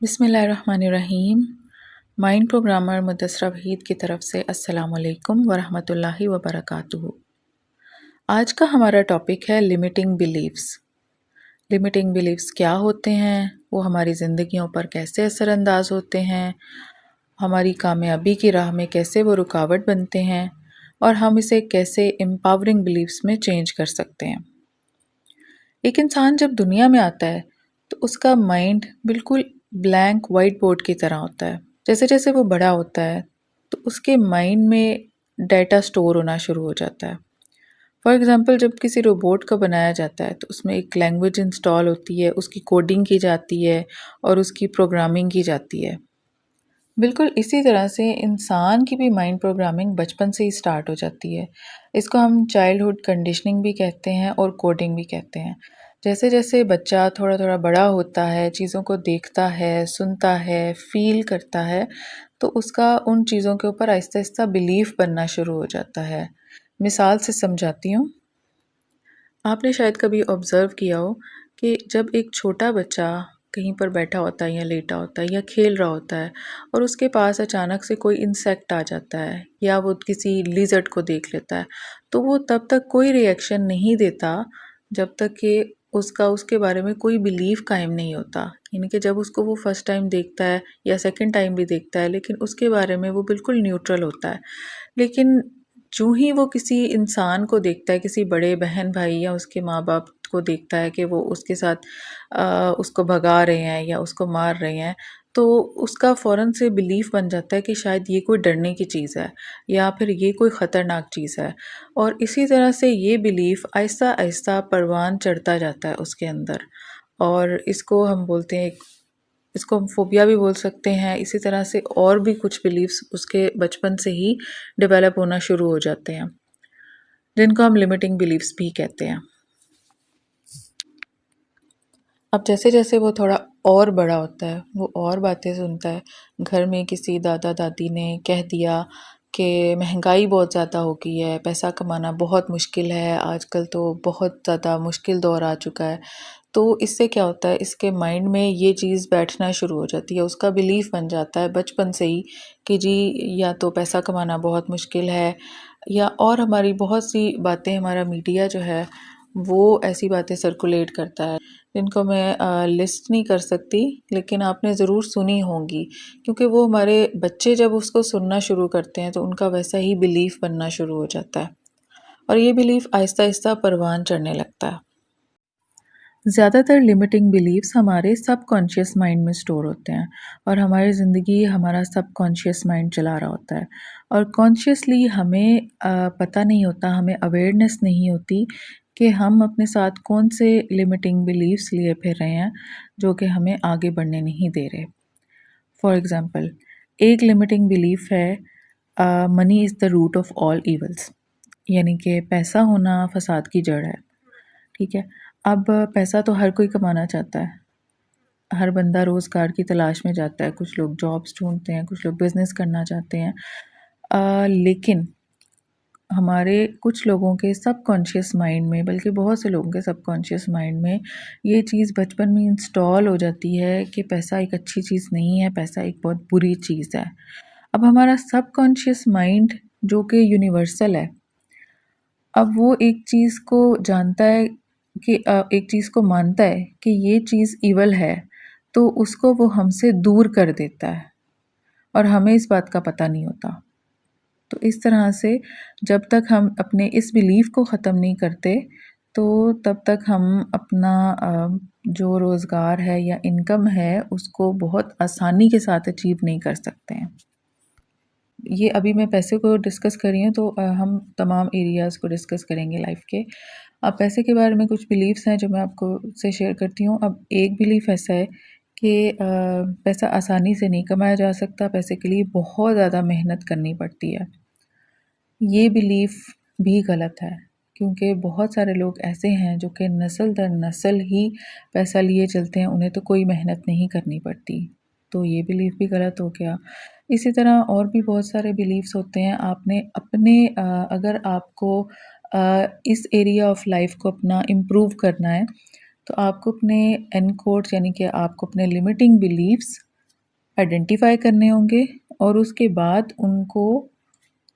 बिस्मिल्लाहिर्रहमानिर्रहीम। Mind programmer मुदस्सरा Waheed की तरफ से अस्सलाम वालेकुम वरहमतुल्लाहि वबरकातुहू। आज का हमारा टॉपिक है लिमिटिंग बिलीव्स। लिमिटिंग बिलीव्स क्या होते हैं, वो हमारी ज़िंदगियों पर कैसे असरअंदाज होते हैं, हमारी कामयाबी की राह में कैसे वो रुकावट बनते हैं और हम इसे कैसे एम्पावरिंग बिलीव्स में चेंज कर सकते हैं। एक इंसान जब दुनिया में आता है तो उसका माइंड बिल्कुल ब्लैंक वाइट बोर्ड की तरह होता है। जैसे जैसे वो बड़ा होता है तो उसके माइंड में डाटा स्टोर होना शुरू हो जाता है। फॉर एग्ज़ाम्पल, जब किसी रोबोट को बनाया जाता है तो उसमें एक लैंग्वेज इंस्टॉल होती है, उसकी कोडिंग की जाती है और उसकी प्रोग्रामिंग की जाती है। बिल्कुल इसी तरह से इंसान की भी माइंड प्रोग्रामिंग बचपन से ही स्टार्ट हो जाती है। इसको हम चाइल्डहुड कंडीशनिंग भी कहते हैं और कोडिंग भी कहते हैं। जैसे जैसे बच्चा थोड़ा थोड़ा बड़ा होता है, चीज़ों को देखता है, सुनता है, फील करता है, तो उसका उन चीज़ों के ऊपर आहिस्ता आहिस्ता बिलीफ बनना शुरू हो जाता है। मिसाल से समझाती हूँ। आपने शायद कभी ऑब्ज़र्व किया हो कि जब एक छोटा बच्चा कहीं पर बैठा होता है या लेटा होता है या खेल रहा होता है और उसके पास अचानक से कोई इंसेक्ट आ जाता है या वो किसी लिज़र्ड को देख लेता है, तो वो तब तक कोई रिएक्शन नहीं देता जब तक कि उसका उसके बारे में कोई बिलीव कायम नहीं होता। यानी कि जब उसको वो फर्स्ट टाइम देखता है या सेकंड टाइम भी देखता है, लेकिन उसके बारे में वो बिल्कुल न्यूट्रल होता है। लेकिन जूँ ही वो किसी इंसान को देखता है, किसी बड़े बहन भाई या उसके माँ बाप को देखता है कि वो उसके साथ उसको भगा रहे हैं या उसको मार रहे हैं, तो उसका फ़ौरन से बिलीफ बन जाता है कि शायद ये कोई डरने की चीज़ है या फिर ये कोई ख़तरनाक चीज़ है। और इसी तरह से ये बिलीफ आहिस्ता आहिस्ता परवान चढ़ता जाता है उसके अंदर। और इसको हम बोलते हैं, इसको हम फोबिया भी बोल सकते हैं। इसी तरह से और भी कुछ बिलीव्स उसके बचपन से ही डेवलप होना शुरू हो जाते हैं, जिनको हम लिमिटिंग बिलीव्स भी कहते हैं। अब जैसे जैसे वो थोड़ा और बड़ा होता है, वो और बातें सुनता है। घर में किसी दादा दादी ने कह दिया कि महंगाई बहुत ज़्यादा हो गई है, पैसा कमाना बहुत मुश्किल है, आजकल तो बहुत ज़्यादा मुश्किल दौर आ चुका है। तो इससे क्या होता है, इसके माइंड में ये चीज़ बैठना शुरू हो जाती है, उसका बिलीफ बन जाता है बचपन से ही कि जी या तो पैसा कमाना बहुत मुश्किल है, या और हमारी बहुत सी बातें, हमारा मीडिया जो है वो ऐसी बातें सर्कुलेट करता है जिनको मैं लिस्ट नहीं कर सकती, लेकिन आपने ज़रूर सुनी होंगी, क्योंकि वो हमारे बच्चे जब उसको सुनना शुरू करते हैं तो उनका वैसा ही बिलीफ बनना शुरू हो जाता है और ये बिलीफ आहिस्ता आहिस्ता परवान चढ़ने लगता है। ज़्यादातर लिमिटिंग बिलीव्स हमारे सबकॉन्शियस माइंड में स्टोर होते हैं और हमारी ज़िंदगी हमारा सबकॉन्शियस माइंड चला रहा होता है। और कॉन्शियसली हमें पता नहीं होता, हमें अवेयरनेस नहीं होती कि हम अपने साथ कौन से लिमिटिंग बिलीव्स लिए फिर रहे हैं जो कि हमें आगे बढ़ने नहीं दे रहे। फॉर एग्ज़ाम्पल, एक लिमिटिंग बिलीफ है money is the root of all evils, यानी कि पैसा होना फसाद की जड़ है। ठीक है। अब पैसा तो हर कोई कमाना चाहता है, हर बंदा रोज़गार की तलाश में जाता है, कुछ लोग जॉब्स ढूंढते हैं, कुछ लोग बिज़नेस करना चाहते हैं। लेकिन हमारे कुछ लोगों के सबकॉन्शियस माइंड में, बल्कि बहुत से लोगों के सबकॉन्शियस माइंड में ये चीज़ बचपन में इंस्टॉल हो जाती है कि पैसा एक अच्छी चीज़ नहीं है, पैसा एक बहुत बुरी चीज़ है। अब हमारा सबकॉन्शियस माइंड जो कि यूनिवर्सल है, अब वो एक चीज़ को जानता है कि एक चीज़ को मानता है कि ये चीज़ ईवल है, तो उसको वो हमसे दूर कर देता है और हमें इस बात का पता नहीं होता। तो इस तरह से जब तक हम अपने इस बिलीफ को ख़त्म नहीं करते, तो तब तक हम अपना जो रोज़गार है या इनकम है उसको बहुत आसानी के साथ अचीव नहीं कर सकते हैं। ये अभी मैं पैसे को डिस्कस कर रही हूँ, तो हम तमाम एरियाज़ को डिस्कस करेंगे लाइफ के। अब पैसे के बारे में कुछ बिलीव्स हैं जो मैं आपको से शेयर करती हूँ। अब एक बिलीफ ऐसा है कि पैसा आसानी से नहीं कमाया जा सकता, पैसे के लिए बहुत ज़्यादा मेहनत करनी पड़ती है। ये बिलीफ भी गलत है, क्योंकि बहुत सारे लोग ऐसे हैं जो कि नस्ल दर नस्ल ही पैसा लिए चलते हैं, उन्हें तो कोई मेहनत नहीं करनी पड़ती। तो ये बिलीफ भी गलत हो गया। इसी तरह और भी बहुत सारे बिलीव्स होते हैं। आपने अपने अगर आपको इस एरिया ऑफ लाइफ को अपना इम्प्रूव करना है, तो आपको अपने एनकोड्स, यानी कि आपको अपने लिमिटिंग बिलीव्स आइडेंटिफाई करने होंगे और उसके बाद उनको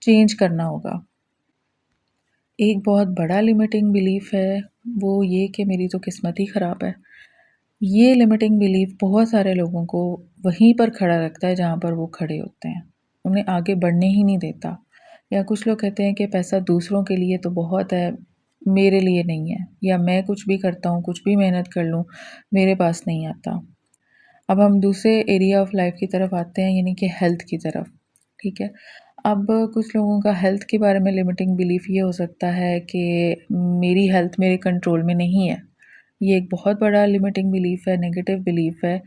चेंज करना होगा। एक बहुत बड़ा लिमिटिंग बिलीफ है वो ये कि मेरी तो किस्मत ही ख़राब है। ये लिमिटिंग बिलीफ बहुत सारे लोगों को वहीं पर खड़ा रखता है जहाँ पर वो खड़े होते हैं, उन्हें आगे बढ़ने ही नहीं देता। या कुछ लोग कहते हैं कि पैसा दूसरों के लिए तो बहुत है, मेरे लिए नहीं है, या मैं कुछ भी करता हूँ, कुछ भी मेहनत कर लूँ, मेरे पास नहीं आता। अब हम दूसरे एरिया ऑफ लाइफ की तरफ आते हैं, यानी कि हेल्थ की तरफ। ठीक है, अब कुछ लोगों का हेल्थ के बारे में लिमिटिंग बिलीफ ये हो सकता है कि मेरी हेल्थ मेरे कंट्रोल में नहीं है। ये एक बहुत बड़ा लिमिटिंग बिलीफ है, नेगेटिव बिलीफ है।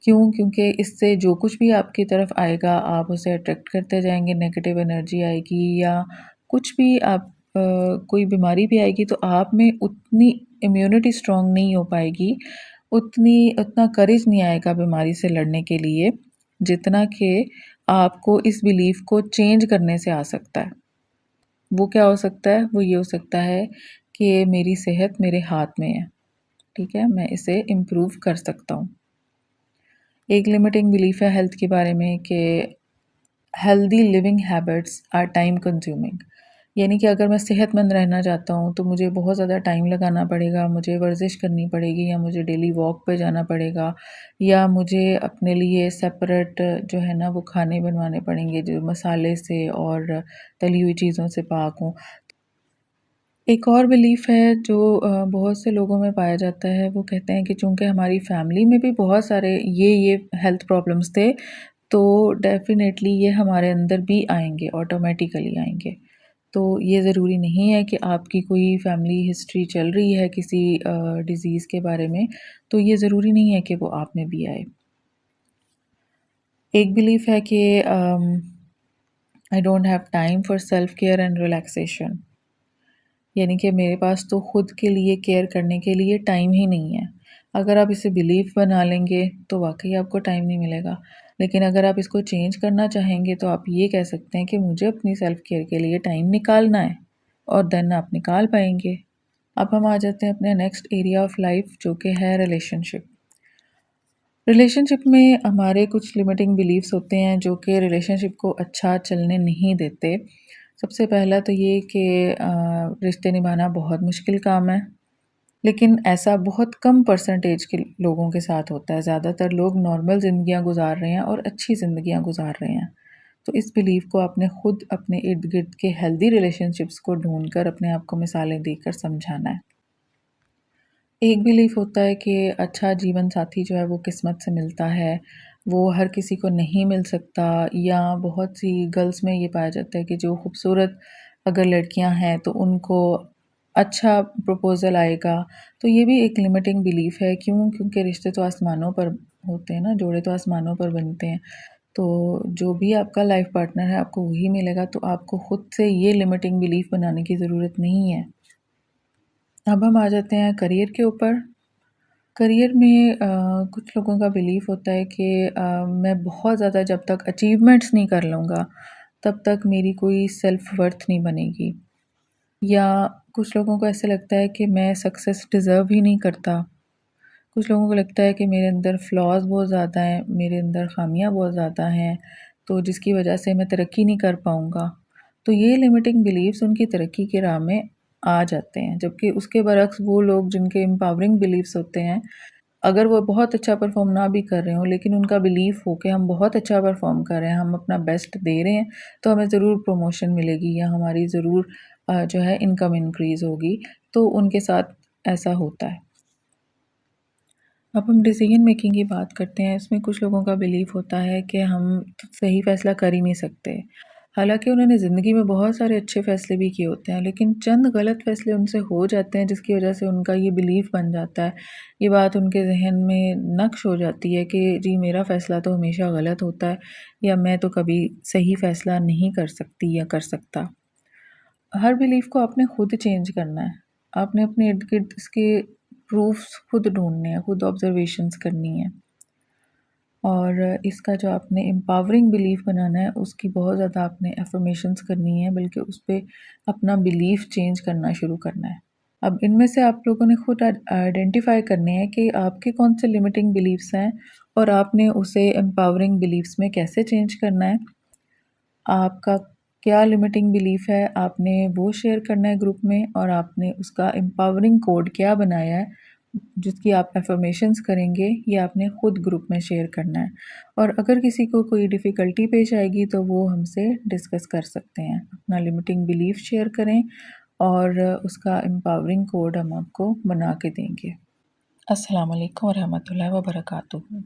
क्यों? क्योंकि इससे जो कुछ भी आपकी तरफ आएगा आप उसे अट्रैक्ट करते जाएंगे, नेगेटिव एनर्जी आएगी या कुछ भी आप कोई बीमारी भी आएगी तो आप में उतनी इम्यूनिटी स्ट्रांग नहीं हो पाएगी, उतना करेज नहीं आएगा बीमारी से लड़ने के लिए, जितना कि आपको इस बिलीफ को चेंज करने से आ सकता है। वो क्या हो सकता है? वो ये हो सकता है कि मेरी सेहत मेरे हाथ में है, ठीक है, मैं इसे इम्प्रूव कर सकता हूँ। एक लिमिटिंग बिलीफ है हेल्थ के बारे में कि healthy living habits are time consuming, यानी कि अगर मैं सेहतमंद रहना चाहता हूँ तो मुझे बहुत ज़्यादा टाइम लगाना पड़ेगा, मुझे वर्जिश करनी पड़ेगी या मुझे डेली वॉक पे जाना पड़ेगा या मुझे अपने लिए सेपरेट जो है ना वो खाने बनवाने पड़ेंगे जो मसाले से और तली हुई चीज़ों से पाक हों। एक और बिलीफ है जो बहुत से लोगों में पाया जाता है, वो कहते हैं कि चूँकि हमारी फैमिली में भी बहुत सारे ये हेल्थ प्रॉब्लम्स थे, तो डेफ़िनेटली ये हमारे अंदर भी आएँगे, ऑटोमेटिकली आएँगे। तो ये ज़रूरी नहीं है कि आपकी कोई फैमिली हिस्ट्री चल रही है किसी डिज़ीज़ के बारे में, तो ये ज़रूरी नहीं है कि वो आप में भी आए। एक बिलीफ है कि I don't have time for self care and relaxation, यानी कि मेरे पास तो खुद के लिए केयर करने के लिए टाइम ही नहीं है। अगर आप इसे बिलीफ बना लेंगे तो वाक़ई आपको टाइम नहीं मिलेगा। लेकिन अगर आप इसको चेंज करना चाहेंगे तो आप ये कह सकते हैं कि मुझे अपनी सेल्फ केयर के लिए टाइम निकालना है और देन आप निकाल पाएँगे। अब हम आ जाते हैं अपने नेक्स्ट एरिया ऑफ लाइफ जो कि है रिलेशनशिप। रिलेशनशिप में हमारे कुछ लिमिटिंग बिलीफ्स होते हैं जो कि रिलेशनशिप को अच्छा चलने नहीं देते। सबसे पहला तो ये कि रिश्ते निभाना बहुत मुश्किल काम है, लेकिन ऐसा बहुत कम परसेंटेज के लोगों के साथ होता है। ज़्यादातर लोग नॉर्मल ज़िंदगियाँ गुजार रहे हैं और अच्छी ज़िंदगियाँ गुजार रहे हैं। तो इस बिलीफ को आपने खुद अपने इर्द गिर्द के हेल्दी रिलेशनशिप्स को ढूंढ कर अपने आप को मिसालें देकर समझाना है। एक बिलीफ होता है कि अच्छा जीवन साथी जो है वो किस्मत से मिलता है, वो हर किसी को नहीं मिल सकता, या बहुत सी गर्ल्स में ये पाया जाता है कि जो खूबसूरत अगर लड़कियां हैं तो उनको अच्छा प्रपोज़ल आएगा। तो ये भी एक लिमिटिंग बिलीफ है। क्यों? क्योंकि रिश्ते तो आसमानों पर होते हैं ना, जोड़े तो आसमानों पर बनते हैं। तो जो भी आपका लाइफ पार्टनर है आपको वही मिलेगा, तो आपको खुद से ये लिमिटिंग बिलीफ बनाने की ज़रूरत नहीं है। अब हम आ जाते हैं करियर के ऊपर। करियर में कुछ लोगों का बिलीफ होता है कि मैं बहुत ज़्यादा जब तक अचीवमेंट्स नहीं कर लूँगा तब तक मेरी कोई सेल्फ वर्थ नहीं बनेगी, या कुछ लोगों को ऐसा लगता है कि मैं सक्सेस डिज़र्व ही नहीं करता। कुछ लोगों को लगता है कि मेरे अंदर फ्लॉज़ बहुत ज़्यादा हैं, मेरे अंदर ख़ामियाँ बहुत ज़्यादा हैं, तो जिसकी वजह से मैं तरक्की नहीं कर पाऊँगा। तो ये लिमिटिंग बिलीफ्स उनकी तरक्की की राह में आ जाते हैं, जबकि उसके बरक्स वो लोग जिनके एम्पावरिंग बिलीफ्स होते हैं, अगर वो बहुत अच्छा परफॉर्म ना भी कर रहे हों लेकिन उनका बिलीफ हो कि हम बहुत अच्छा परफॉर्म कर रहे हैं, हम अपना बेस्ट दे रहे हैं, तो हमें ज़रूर प्रमोशन मिलेगी या हमारी ज़रूर जो है इनकम इंक्रीज़ होगी। तो उनके साथ ऐसा होता है। अब हम डिसीजन मेकिंग की बात करते हैं। इसमें कुछ लोगों का बिलीफ होता है कि हम सही फ़ैसला कर ही नहीं सकते। हालाँकि उन्होंने ज़िंदगी में बहुत सारे अच्छे फ़ैसले भी किए होते हैं, लेकिन चंद गलत फ़ैसले उनसे हो जाते हैं जिसकी वजह से उनका ये बिलीफ बन जाता है। ये बात उनके ज़हन में नक़्श हो जाती है कि जी मेरा फ़ैसला तो हमेशा गलत होता है, या मैं तो कभी सही फ़ैसला नहीं कर सकती या कर सकता। हर बिलीफ को आपने खुद चेंज करना है। आपने अपने इर्द-गिर्द इसके प्रूफ्स खुद ढूँढने हैं, खुद ऑब्ज़र्वेशंस करनी है। और इसका जो आपने एम्पावरिंग बिलीफ बनाना है, उसकी बहुत ज़्यादा आपने अफ़र्मेशंस करनी है, बल्कि उस पे अपना बिलीफ चेंज करना शुरू करना है। अब इनमें से आप लोगों ने खुद आइडेंटिफाई करने हैं कि आपके कौन से लिमिटिंग बिलीव्स हैं और आपने उसे एम्पावरिंग बिलीव्स में कैसे चेंज करना है। आपका क्या लिमिटिंग बिलीफ है आपने वो शेयर करना है ग्रुप में, और आपने उसका एम्पावरिंग कोड क्या बनाया है जिसकी आप एफर्मेशंस करेंगे, ये आपने ख़ुद ग्रुप में शेयर करना है। और अगर किसी को कोई डिफ़िकल्टी पेश आएगी तो वो हमसे डिस्कस कर सकते हैं। अपना लिमिटिंग बिलीफ शेयर करें और उसका एम्पावरिंग कोड हम आपको बना के देंगे। अस्सलाम वालेकुम व रहमतुल्लाहि व बरकातुहू।